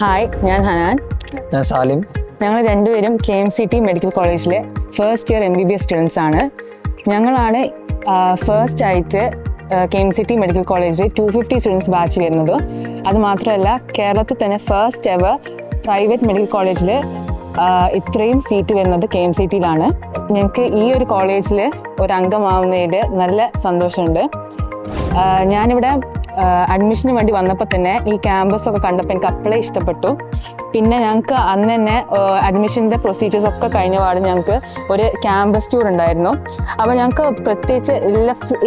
Hi, ഞാൻ ഹനാൻ. ഞാൻ സാലിം. ഞങ്ങൾ രണ്ടുപേരും KMCT മെഡിക്കൽ കോളേജിലെ ഫസ്റ്റ് ഇയർ MBBS സ്റ്റുഡൻസ് ആണ്. ഞങ്ങളാണ് ഫസ്റ്റ് ആയിട്ട് KMCT മെഡിക്കൽ കോളേജിൽ 250 സ്റ്റുഡൻസ് ബാച്ച് വരുന്നത്. അതുമാത്രമല്ല, കേരളത്തിൽ തന്നെ ഫസ്റ്റ് എവർ പ്രൈവറ്റ് മെഡിക്കൽ കോളേജിൽ ഇത്രയും സീറ്റ് വരുന്നത് KMCTയിലാണ്. ഞങ്ങൾക്ക് ഈ ഒരു കോളേജിൽ ഒരു അംഗമാവുന്നതിൽ നല്ല സന്തോഷമുണ്ട്. ഞാനിവിടെ അഡ്മിഷന് വേണ്ടി വന്നപ്പോൾ തന്നെ ഈ ക്യാമ്പസൊക്കെ കണ്ടപ്പോൾ എനിക്ക് അപ്പോഴേ ഇഷ്ടപ്പെട്ടു. പിന്നെ ഞങ്ങൾക്ക് അന്ന് തന്നെ അഡ്മിഷൻ്റെ പ്രൊസീജിയേഴ്സ് ഒക്കെ കഴിഞ്ഞ പാട് ഞങ്ങൾക്ക് ഒരു ക്യാമ്പസ് ടൂർ ഉണ്ടായിരുന്നു. അപ്പോൾ ഞങ്ങൾക്ക് പ്രത്യേകിച്ച്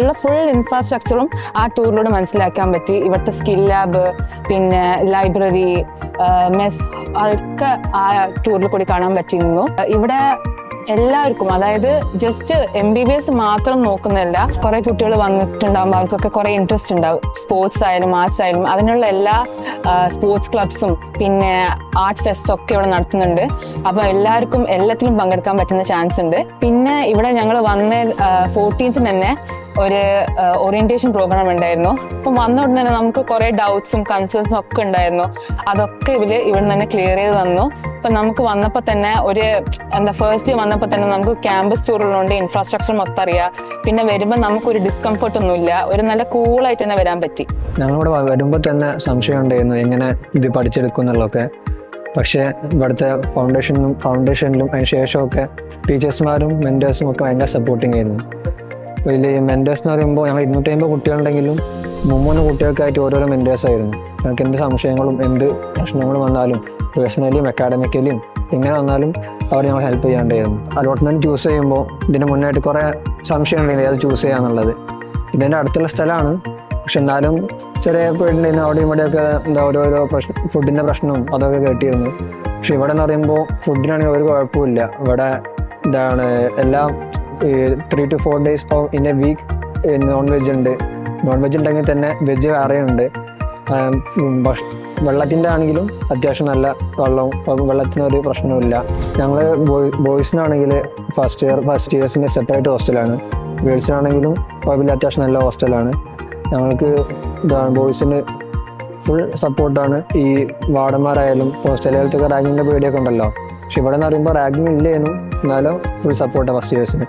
ഉള്ള ഫുൾ ഇൻഫ്രാസ്ട്രക്ചറും ആ ടൂറിലൂടെ മനസ്സിലാക്കാൻ പറ്റി. ഇവിടുത്തെ സ്കിൽ ലാബ്, പിന്നെ ലൈബ്രറി, മെസ്, അതൊക്കെ ആ ടൂറിൽ കൂടി കാണാൻ പറ്റിയിരുന്നു. ഇവിടെ എല്ലാവർക്കും, അതായത് ജസ്റ്റ് MBBS മാത്രം നോക്കുന്നതല്ല, കുറേ കുട്ടികൾ വന്നിട്ടുണ്ടാകുമ്പോൾ അവർക്കൊക്കെ കുറേ ഇൻട്രസ്റ്റ് ഉണ്ടാവും. സ്പോർട്സ് ആയാലും ആർട്സ് ആയാലും അതിനുള്ള എല്ലാ സ്പോർട്സ് ക്ലബ്സും പിന്നെ ആർട്ട് ഫെസ്റ്റും ഒക്കെ ഇവിടെ നടത്തുന്നുണ്ട്. അപ്പോൾ എല്ലാവർക്കും എല്ലാത്തിലും പങ്കെടുക്കാൻ പറ്റുന്ന ചാൻസ് ഉണ്ട്. പിന്നെ ഇവിടെ ഞങ്ങൾ വന്ന 14th തന്നെ ഒരു ഓറിയന്റേഷൻ പ്രോഗ്രാം ഉണ്ടായിരുന്നു. അപ്പം വന്ന ഉടനെ തന്നെ നമുക്ക് കുറേ ഡൗട്ട്സും കൺസേൺസും ഒക്കെ ഉണ്ടായിരുന്നു. അതൊക്കെ ഇവിടെ തന്നെ ക്ലിയർ ചെയ്ത് തന്നു. അപ്പം നമുക്ക് വന്നപ്പോൾ തന്നെ ഫസ്റ്റ് ഡേ വന്നപ്പോൾ തന്നെ നമുക്ക് ക്യാമ്പസ് ടൂറുള്ളതുകൊണ്ട് ഇൻഫ്രാസ്ട്രക്ചർ മൊത്തം അറിയാം. പിന്നെ വരുമ്പോൾ നമുക്കൊരു ഡിസ്കംഫർട്ട് ഒന്നുമില്ല, ഒരു നല്ല കൂളായിട്ട് തന്നെ വരാൻ പറ്റി. ഞങ്ങളിവിടെ വരുമ്പോൾ തന്നെ സംശയം ഉണ്ടായിരുന്നു എങ്ങനെ ഇത് പഠിച്ചെടുക്കും എന്നുള്ളതൊക്കെ. പക്ഷേ ഇവിടുത്തെ ഫൗണ്ടേഷനിലും അതിന് ശേഷമൊക്കെ ടീച്ചേഴ്സ്മാരും മെൻറ്റേഴ്സും ഒക്കെ ഭയങ്കര സപ്പോർട്ടിങ് ആയിരുന്നു. ഇതിൽ മെൻറ്റേഴ്സ് എന്ന് പറയുമ്പോൾ ഞങ്ങൾ 250 കുട്ടികളുണ്ടെങ്കിലും 3 കുട്ടികൾക്കായിട്ട് ഓരോരോ മെൻറ്റേഴ്സായിരുന്നു. ഞങ്ങൾക്ക് എന്ത് സംശയങ്ങളും എന്ത് പ്രശ്നങ്ങളും വന്നാലും പേഴ്സണലിയും അക്കാഡമിക്കലിയും എങ്ങനെ വന്നാലും അവർ ഞങ്ങൾ ഹെൽപ്പ് ചെയ്യാണ്ടായിരുന്നു. അലോട്ട്മെൻറ്റ് ചൂസ് ചെയ്യുമ്പോൾ ഇതിന് മുന്നായിട്ട് കുറേ സംശയമുണ്ടായിരുന്നു ഏത് ചൂസ് ചെയ്യാന്നുള്ളത്. ഇതിൻ്റെ അടുത്തുള്ള സ്ഥലമാണ്, പക്ഷെ എന്നാലും ചെറിയ പേടിണ്ടായിരുന്നു. അവിടെയും ഇവിടെയൊക്കെ ഓരോരോ ഫുഡിൻ്റെ പ്രശ്നവും അതൊക്കെ കേട്ടിരുന്നു. പക്ഷെ ഇവിടെ എന്ന് പറയുമ്പോൾ ഫുഡിനാണെങ്കിൽ ഒരു കുഴപ്പമില്ല. ഇവിടെ എല്ലാം 3 to 4 days in a week non veg ഉണ്ട്. നോൺ വെജ് ഉണ്ടെങ്കിൽ തന്നെ വെജ് വേറെയുണ്ട്. വെള്ളത്തിൻ്റെ ആണെങ്കിലും അത്യാവശ്യം നല്ല വെള്ളത്തിനൊരു പ്രശ്നമില്ല. ഞങ്ങൾ ബോയ്സിനാണെങ്കിൽ ഫസ്റ്റ് ഇയേഴ്സിൻ്റെ സെപ്പറേറ്റ് ഹോസ്റ്റലാണ്. ഗേൾസിനാണെങ്കിലും കുഴപ്പമില്ല, അത്യാവശ്യം നല്ല ഹോസ്റ്റലാണ്. ഞങ്ങൾക്ക് ബോയ്സിന് ഫുൾ സപ്പോർട്ടാണ്. ഈ വാർഡന്മാരായാലും ഹോസ്റ്റലുകൾക്കൊക്കെ റാഗിങ്ങിൻ്റെ പേടിയൊക്കെ ഉണ്ടല്ലോ. പക്ഷെ ഇവിടെ നിന്ന് പറയുമ്പോൾ റാഗിങ് ഇല്ലേനും, എന്നാലും ഫുൾ സപ്പോർട്ടാണ് ഫസ്റ്റ് ഇയേഴ്സിന്.